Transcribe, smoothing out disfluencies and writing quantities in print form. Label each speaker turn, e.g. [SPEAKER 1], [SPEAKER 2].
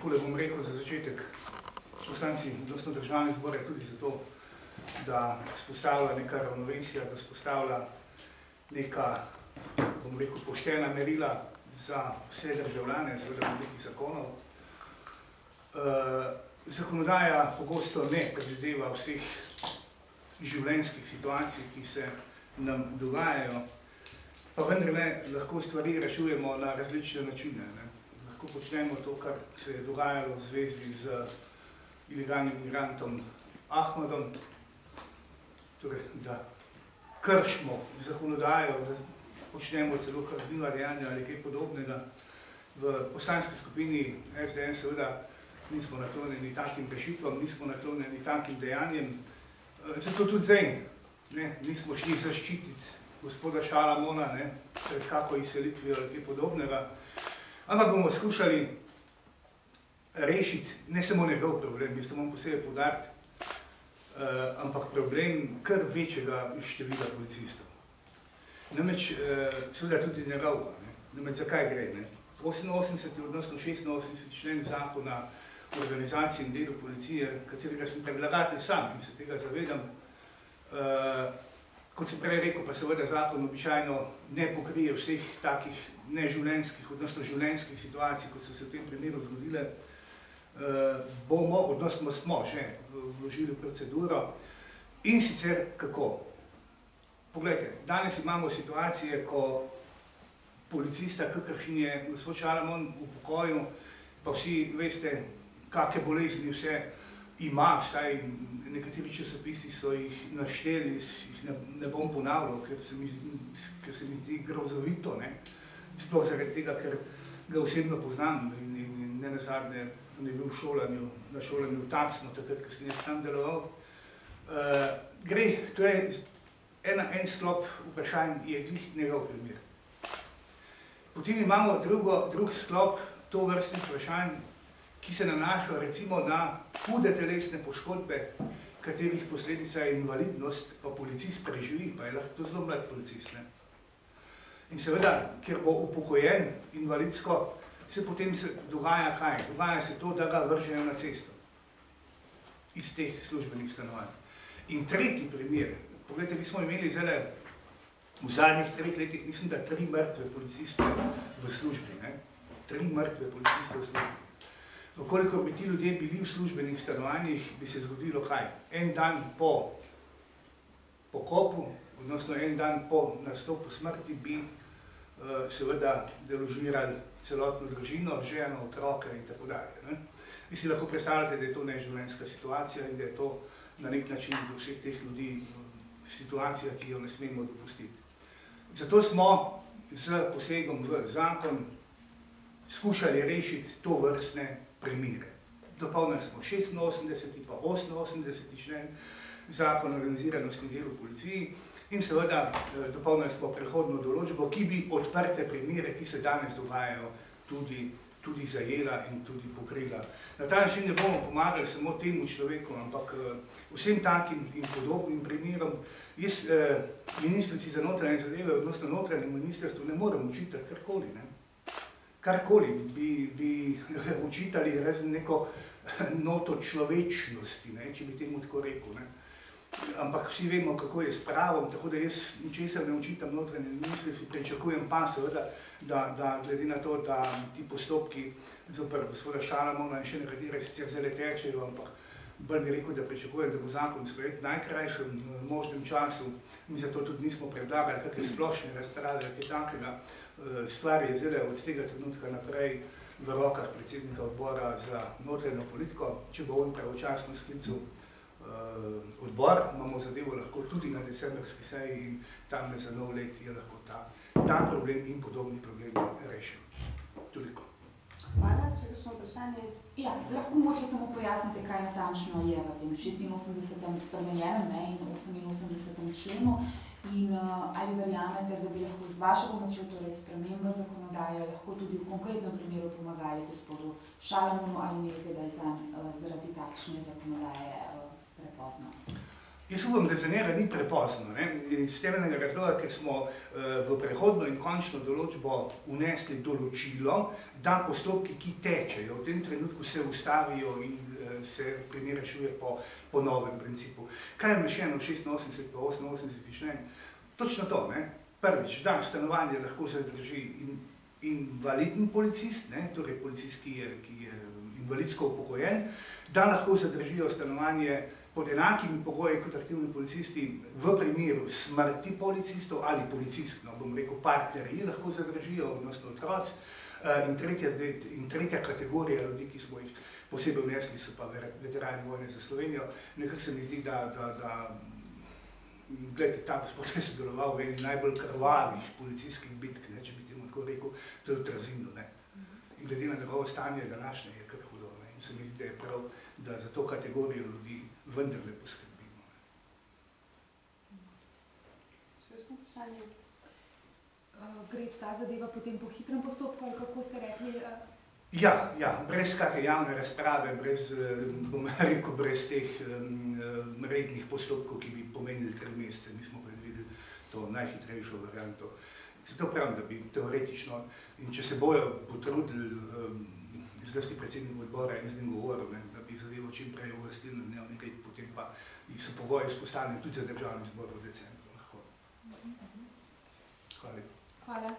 [SPEAKER 1] takole bom rekel za začetek, poslanci odnosno državnih zbor je tudi zato, da spostavlja neka ravnovesja, da spostavlja neka, bom rekel, poštena merila za vse državljane, seveda v obliki zakonov. Zakonodaja pogosto ne predvideva vseh življenjskih situacij, ki se nam dogajajo, pa vendarle lahko stvari rešujemo na različne načine. Lahko počnemo to, kar se je dogajalo v zvezi z ilegalnim migrantom Ahmadom, torej, da kršimo zakonodajo, da počnemo celo kazniva dejanja ali kaj podobnega. V poslanski skupini SDS seveda nismo naklonjeni takim rešitvam, nismo naklonjeni takim dejanjem, zato tudi zdaj nismo šli zaščititi gospoda Šalamona pred kako izselitvijo ali kaj podobnega, ampak bomo skušali rešiti ne samo njegov problem, jaz to moram posebej poudariti, ampak problem kar večjega števila policistov. Namreč, seveda tudi njegov, namreč zakaj gre? 88. odnosno 86. člen zakona o organizaciji in delu policije, katerega sem predlagatelj sam in se tega zavedam, kot sem prej rekel, pa seveda zakon običajno ne pokrije vseh takih neživljenjskih, odnosno življenjskih situacij, kot so se v tem primeru zgodile, bomo, odnosno smo že vložili proceduro in sicer kako? Poglejte, danes imamo situacije, ko policista, kakršen je gospod Šalamon v pokoju, pa vsi veste, kakšne bolezni vse ima, vsaj nekateri časopisi so jih našteli, jih ne bom ponavljal, ker se mi zdi grozovito, sploh zaradi tega, ker ga osebno poznam in ne nazadnje on je bil na šolanju v Tacnu, takrat, ko sem jaz tam deloval. Gre, to je en sklop vprašanj, je glih njegov primer. Potem imamo drug sklop tovrstnih vprašanj, ki se nanašajo recimo na hude telesne poškodbe, katerih posledica je invalidnost, pa policist preživi, pa je lahko to zelo mlad policist. In seveda, ker bo upokojen invalidsko, se potem dogaja kaj? Dogaja se to, da ga vržejo na cesto iz teh službenih stanovanj. In tretji primer, poglejte, mi smo imeli zdaj v zadnjih 3 letih, mislim, da 3 mrtve policiste v službi, 3 mrtve policiste v službi. Koliko bi ti ljudje bili v službenih stanovanjih, bi se zgodilo kaj? En dan po pokopu, odnosno en dan po nastopu smrti bi seveda deložirali celotno družino, ženo, otroke in tako dalje. Vi si lahko predstavljate, da je to neživljenjska situacija in da je to na nek način do vseh teh ljudi situacija, ki jo ne smemo dopustiti. Zato smo z posegom v zakon skušali rešiti to vrstne primere. Dopolnili smo 86. pa 88. člen zakona o organiziranosti in delu v policiji in seveda dopolnili smo prehodno določbo, ki bi odprte primere, ki se danes dogajajo, tudi zajela in tudi pokrila. Na ta način ne bomo pomagali samo temu človeku, ampak vsem takim in podobnim primerom. Jaz ministrici za notranje zadeve, odnosno notranjem ministrstvu, ne morem očitati karkoli. Karkoli bi očitali razen neko noto človečnosti, če bi temu tako rekel. Ampak vsi vemo, kako je s pravom, tako da jaz ničesar ne očitam notranjem ministrstvu, pričakujem pa seveda, da glede na to, da ti postopki zoper gospoda Šalamona in še nekatere sicer zdaj tečejo, ampak bolj bi rekel, da pričakujem, da bo zakon sprejet v najkrajšem možnem času in zato tudi nismo predlagali kakšne splošne razprave, kaj takega. Stvar je zdaj od tega trenutka naprej v rokah predsednika odbora za notranjo politiko. Če bo on pravočasno sklical odbor, imamo zadevo lahko tudi na decembrski seji in tam za nov let je lahko ta problem in podobni problem rešen. Toliko.
[SPEAKER 2] Hvala, če kakšno vprašanje?
[SPEAKER 3] Ja, lahko mogoče samo pojasnite, kaj natančno je v tem 86. spremenjenem in 88. členu in ali verjamete, da bi lahko z vašo pomočjo, torej spremembo zakonodaje, lahko tudi v konkretnem primeru pomagali gospodu Šalamonu ali menite, da je zaradi takšne zakonodaje prepozno?
[SPEAKER 1] Jaz upam, da za njega ni prepozno, ne? Iz temeljnega razloga, ker smo v prehodno in končno določbo vnesli določilo, da postopki, ki tečejo, v tem trenutku se ustavijo in se primer rešuje po novem principu. Kaj je vnešeno v 86 pa 88 člen? Točno to, ne? Prvič, da stanovanje lahko zadrži invalidni policist, ne? Torej policist, ki je invalidsko upokojen, da lahko zadržijo stanovanje pod enakimi pogoji kot aktivni policisti v primeru smrti policistov ali policist, no, bom rekel, partnerji lahko zadržijo, odnosno otroci. In tretja kategorija ljudi, ki smo jih posebej vnesli, so pa veterani vojne za Slovenijo. Nekako se mi zdi, da gledajte, ta gospod je sodeloval v eni najbolj krvavih policijskih bitk, ne, če bi temu tako rekel, to je v Trzinu, ne. In glede na njegovo stanje današnje je kar hudo, ne. In se mi zdi, da je prav, da za to kategorijo ljudi vendarle poskrbimo.
[SPEAKER 2] Še kakšno vprašanje?
[SPEAKER 3] Gre ta zadeva potem po hitrem postopku, ali kako ste rekli?
[SPEAKER 1] Ja, brez kakšne javne razprave, brez, bom rekel, brez teh rednih postopkov, ki bi pomenili 3 mesece. Mi smo predvideli to najhitrejšo varianto. Zato pravim, da bi teoretično, in če se bojo potrudili, zlasti predsednik odbora in z njim govoril, da bi zadevo čim prej uvrstili na dnevni red, potem pa so pogoji vzpostavljeni tudi za državni zbor v decembru. Hvala.
[SPEAKER 3] Hvala.